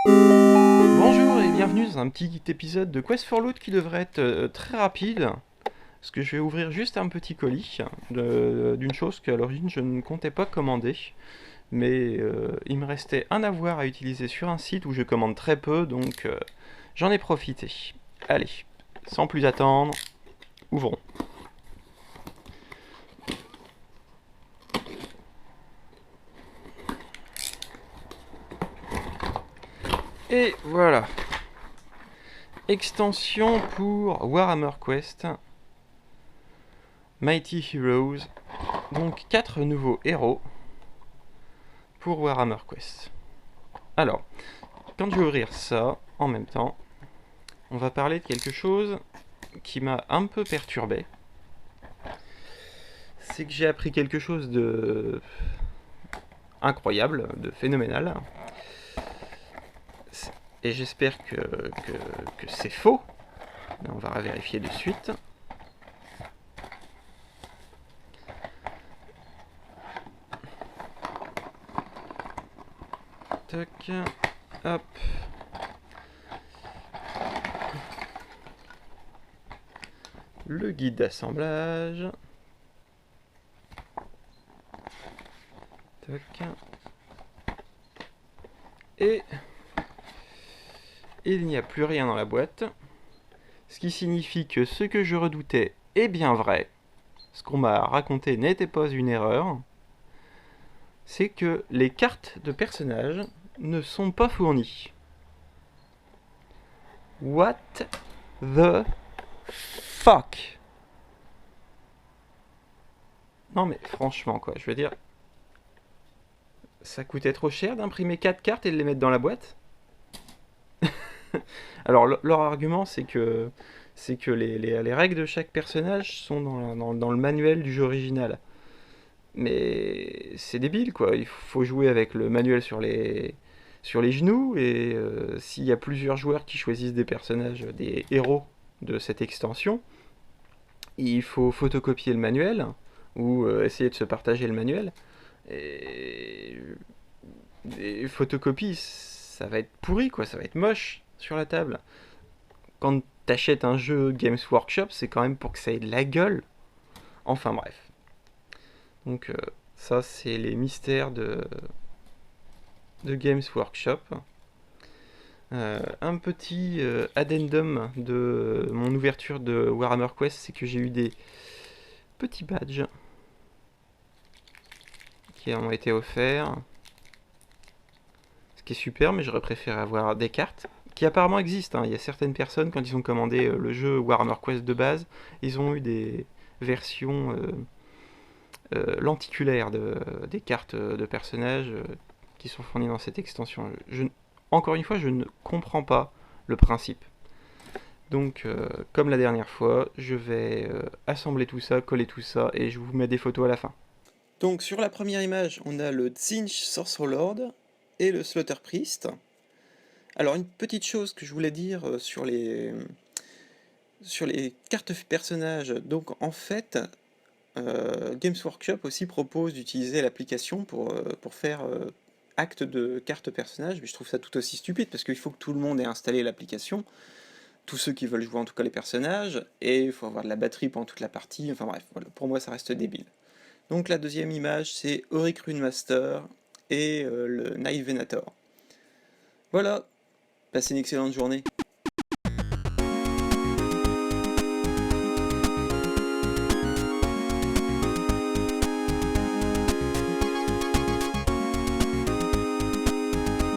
Bonjour et bienvenue dans un petit épisode de Quest for Loot qui devrait être très rapide, parce que je vais ouvrir juste un petit colis d'une chose qu'à l'origine je ne comptais pas commander, mais il me restait un avoir à utiliser sur un site où je commande très peu, donc j'en ai profité. Allez, sans plus attendre, ouvrons. Et voilà, extension pour Warhammer Quest, Mighty Heroes, donc 4 nouveaux héros pour Warhammer Quest. Alors, quand je vais ouvrir ça, en même temps, on va parler de quelque chose qui m'a un peu perturbé. C'est que j'ai appris quelque chose de incroyable, de phénoménal. Et j'espère que c'est faux. On va vérifier de suite. Tac. Hop. Le guide d'assemblage. Tac. Et il n'y a plus rien dans la boîte. Ce qui signifie que ce que je redoutais est bien vrai. Ce qu'on m'a raconté n'était pas une erreur. C'est que les cartes de personnages ne sont pas fournies. What the fuck? Non mais franchement quoi, je veux dire, ça coûtait trop cher d'imprimer 4 cartes et de les mettre dans la boîte. Alors leur argument c'est que les règles de chaque personnage sont dans le manuel du jeu original. Mais c'est débile quoi, il faut jouer avec le manuel sur les genoux et s'il y a plusieurs joueurs qui choisissent des personnages, des héros de cette extension, il faut photocopier le manuel ou essayer de se partager le manuel. Et des photocopies, ça va être pourri quoi, ça va être moche sur la table. Quand t'achètes un jeu Games Workshop, c'est quand même pour que ça ait de la gueule. Enfin bref. Donc ça c'est les mystères de Games Workshop. Un petit addendum de mon ouverture de Warhammer Quest, c'est que j'ai eu des petits badges qui ont été offerts. Ce qui est super, mais j'aurais préféré avoir des cartes qui apparemment existent. Hein. Il y a certaines personnes, quand ils ont commandé le jeu Warhammer Quest de base, ils ont eu des versions lenticulaires des cartes de personnages qui sont fournies dans cette extension. Encore une fois, je ne comprends pas le principe. Donc, comme la dernière fois, je vais assembler tout ça, coller tout ça, et je vous mets des photos à la fin. Donc, sur la première image, on a le Tzeentch Sorcerer Lord et le Slaughter Priest. Alors, une petite chose que je voulais dire sur les cartes personnages. Donc, en fait, Games Workshop aussi propose d'utiliser l'application pour faire acte de carte personnage, mais je trouve ça tout aussi stupide parce qu'il faut que tout le monde ait installé l'application, tous ceux qui veulent jouer en tout cas les personnages, et il faut avoir de la batterie pendant toute la partie, enfin bref, voilà, pour moi ça reste débile. Donc la deuxième image c'est Auric Runemaster et le Knight Venator. Voilà, passez une excellente journée.